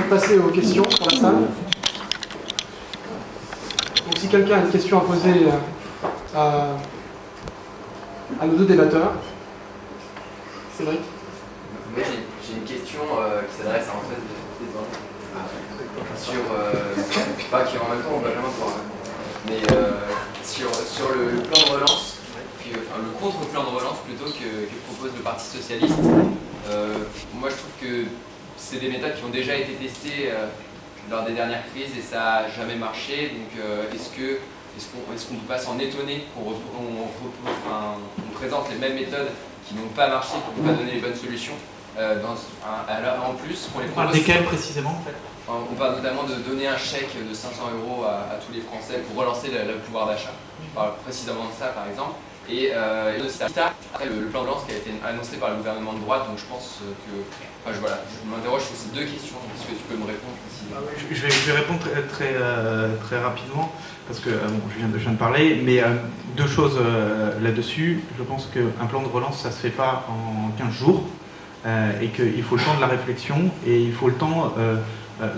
de passer aux questions pour la salle. Donc si quelqu'un a une question à poser à nos deux débatteurs. Cédric. Moi j'ai une question qui s'adresse à Antoine sur, pas qui en même temps on va jamais voir, mais sur le plan de relance, puis, le contre-plan de relance plutôt que propose le Parti Socialiste. Moi je trouve que c'est des méthodes qui ont déjà été testées lors des dernières crises et ça n'a jamais marché. Donc est-ce qu'on ne peut pas s'en étonner qu'on présente les mêmes méthodes qui n'ont pas marché, qui n'ont pas donné les bonnes solutions en plus qu'on les propose. Desquelles précisément en fait? On parle notamment de donner un chèque de 500 € à tous les Français pour relancer le pouvoir d'achat. On parle précisément de ça par exemple. Et aussi après le plan de relance qui a été annoncé par le gouvernement de droite, donc je pense que je m'interroge sur ces deux questions. Est-ce que tu peux me répondre ici? Je vais répondre très rapidement parce que je viens de parler, mais deux choses là-dessus. Je pense qu'un plan de relance ça se fait pas en 15 jours et qu'il faut le temps de la réflexion et il faut le temps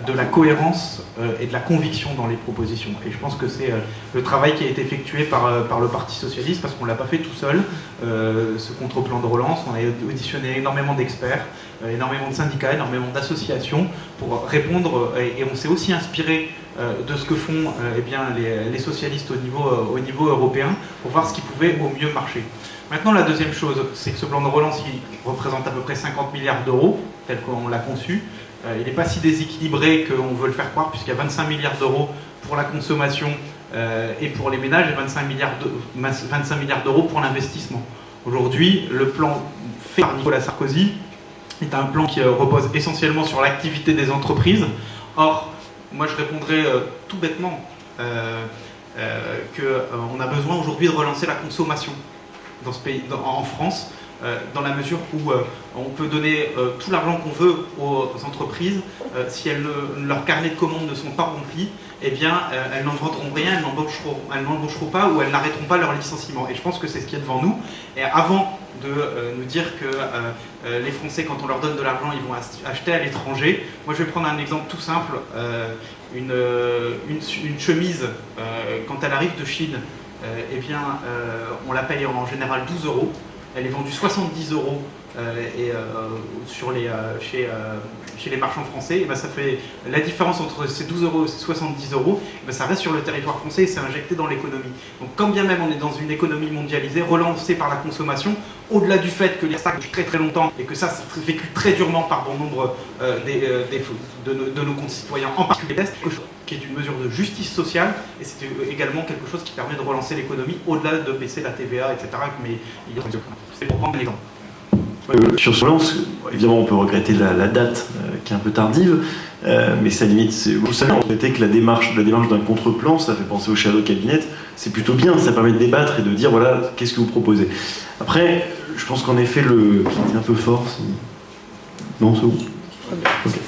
de la cohérence et de la conviction dans les propositions. Et je pense que c'est le travail qui a été effectué par le Parti Socialiste, parce qu'on ne l'a pas fait tout seul, ce contre-plan de relance. On a auditionné énormément d'experts, énormément de syndicats, énormément d'associations pour répondre, et on s'est aussi inspiré de ce que font les socialistes au niveau européen pour voir ce qui pouvait au mieux marcher. Maintenant, la deuxième chose, c'est que ce plan de relance il représente à peu près 50 milliards d'euros, tel qu'on l'a conçu. Il n'est pas si déséquilibré qu'on veut le faire croire, puisqu'il y a 25 milliards d'euros pour la consommation et pour les ménages, et 25 milliards d'euros pour l'investissement. Aujourd'hui, le plan fait par Nicolas Sarkozy est un plan qui repose essentiellement sur l'activité des entreprises. Or, moi je répondrais tout bêtement qu'on a besoin aujourd'hui de relancer la consommation dans ce pays, en France, dans la mesure où on peut donner tout l'argent qu'on veut aux entreprises, si leurs carnets de commandes ne sont pas remplis, eh bien elles n'en vendront rien, elles n'embaucheront pas ou elles n'arrêteront pas leur licenciement. Et je pense que c'est ce qui est devant nous. Et avant de nous dire que les Français, quand on leur donne de l'argent, ils vont acheter à l'étranger, moi je vais prendre un exemple tout simple. Une chemise, quand elle arrive de Chine, on la paye en général 12 €. Elle est vendue 70 € chez les marchands français. Et ça fait la différence entre ces 12 € et ces 70 €. Ça reste sur le territoire français et c'est injecté dans l'économie. Donc quand bien même on est dans une économie mondialisée, relancée par la consommation, au-delà du fait que les stocks depuis très très longtemps et que ça c'est vécu très durement par bon nombre de nos concitoyens, en particulier l'Est, qui est une mesure de justice sociale, et c'est également quelque chose qui permet de relancer l'économie au-delà de baisser la TVA, etc. Mais c'est pour prendre l'exemple. Sur ce relance, évidemment, on peut regretter la date qui est un peu tardive, mais ça limite. Vous savez, on regrettait que la démarche d'un contre-plan, ça fait penser au shadow cabinet, c'est plutôt bien, ça permet de débattre et de dire voilà, qu'est-ce que vous proposez. Après, je pense qu'en effet, c'est un peu fort. Non, c'est bon. Okay.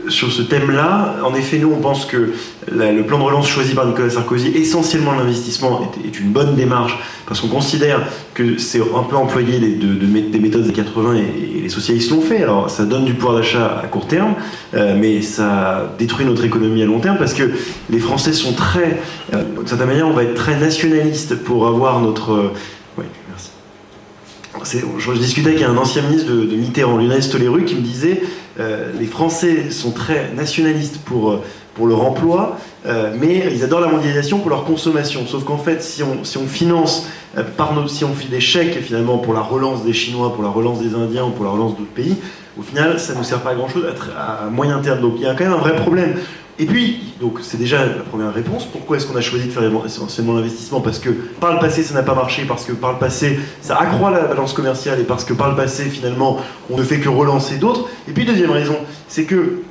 Sur ce thème-là, en effet, nous, on pense que le plan de relance choisi par Nicolas Sarkozy, essentiellement l'investissement, est une bonne démarche, parce qu'on considère que c'est un peu employé des méthodes des 80 et les socialistes l'ont fait. Alors, ça donne du pouvoir d'achat à court terme, mais ça détruit notre économie à long terme, parce que les Français sont très... d'une certaine manière, on va être très nationaliste pour avoir notre... Oui, merci. Je discutais avec un ancien ministre de Mitterrand, Lionel Stoléru, qui me disait les Français sont très nationalistes pour leur emploi, mais ils adorent la mondialisation pour leur consommation. Sauf qu'en fait, si on finance si on fait des chèques finalement pour la relance des Chinois, pour la relance des Indiens ou pour la relance d'autres pays, au final, ça ne nous sert pas à grand-chose à moyen terme. Donc il y a quand même un vrai problème. Et puis, donc c'est déjà la première réponse. Pourquoi est-ce qu'on a choisi de faire essentiellement l'investissement? Parce que par le passé, ça n'a pas marché, parce que par le passé, ça accroît la balance commerciale, et parce que par le passé, finalement, on ne fait que relancer d'autres. Et puis, deuxième raison, c'est que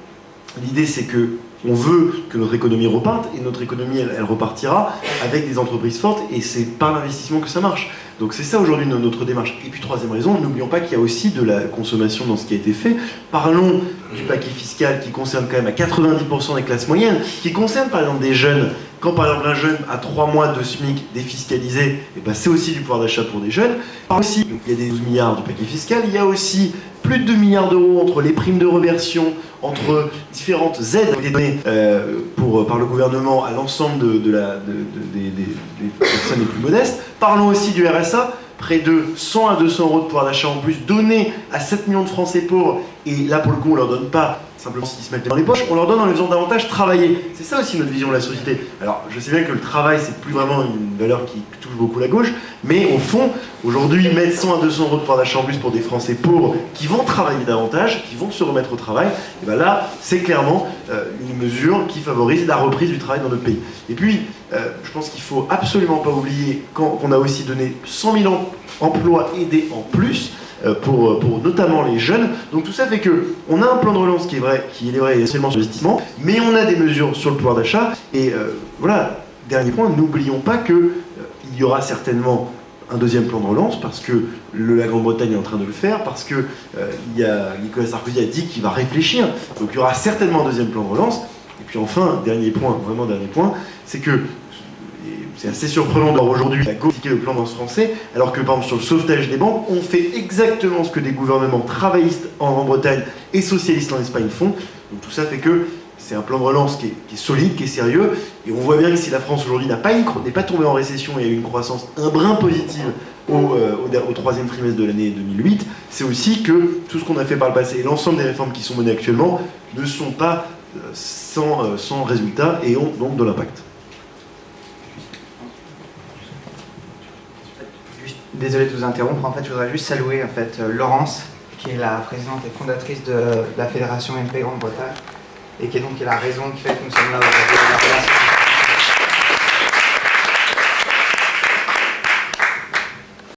l'idée, c'est que on veut que notre économie reparte, et notre économie, elle repartira avec des entreprises fortes, et c'est par l'investissement que ça marche. Donc c'est ça aujourd'hui notre démarche. Et puis troisième raison, n'oublions pas qu'il y a aussi de la consommation dans ce qui a été fait. Parlons du paquet fiscal qui concerne quand même à 90% des classes moyennes, qui concerne par exemple des jeunes. Quand par exemple un jeune a 3 mois de SMIC défiscalisé, et c'est aussi du pouvoir d'achat pour des jeunes. Aussi, il y a des 12 milliards du paquet fiscal, il y a aussi plus de 2 milliards d'euros entre les primes de reversion, entre différentes aides qui ont été données par le gouvernement à l'ensemble des personnes les plus modestes. Parlons aussi du RSA, près de 100 à 200 euros de pouvoir d'achat en plus donnés à 7 millions de Français pauvres, et là pour le coup on leur donne pas simplement s'ils se mettent dans les poches, on leur donne en les faisant davantage travailler. C'est ça aussi notre vision de la société. Alors je sais bien que le travail c'est plus vraiment une valeur qui touche beaucoup la gauche, mais au fond, aujourd'hui mettre 100 à 200 euros de pouvoir d'achat en plus pour des Français pauvres qui vont travailler davantage, qui vont se remettre au travail, et ben là c'est clairement une mesure qui favorise la reprise du travail dans notre pays. Et puis je pense qu'il faut absolument pas oublier qu'on a aussi donné 100 000 emplois aidés en plus, pour notamment les jeunes. Donc tout ça fait que on a un plan de relance qui est vrai essentiellement sur l'investissement, mais on a des mesures sur le pouvoir d'achat. Et voilà, dernier point, n'oublions pas que il y aura certainement un deuxième plan de relance, parce que la Grande-Bretagne est en train de le faire, parce que Nicolas Sarkozy a dit qu'il va réfléchir. Donc il y aura certainement un deuxième plan de relance. Et puis enfin, dernier point, c'est que c'est assez surprenant d'avoir aujourd'hui la gauche critiquer le plan de relance français, alors que par exemple sur le sauvetage des banques, on fait exactement ce que des gouvernements travaillistes en Grande-Bretagne et socialistes en Espagne font. Donc tout ça fait que c'est un plan de relance qui est solide, qui est sérieux, et on voit bien que si la France aujourd'hui n'est pas tombée en récession et a eu une croissance un brin positive au troisième trimestre de l'année 2008, c'est aussi que tout ce qu'on a fait par le passé et l'ensemble des réformes qui sont menées actuellement ne sont pas sans résultat et ont donc de l'impact. Désolé de vous interrompre, en fait je voudrais juste saluer en fait Laurence, qui est la présidente et fondatrice de la fédération MP Grande-Bretagne, et qui est la raison qui fait que nous sommes là aujourd'hui.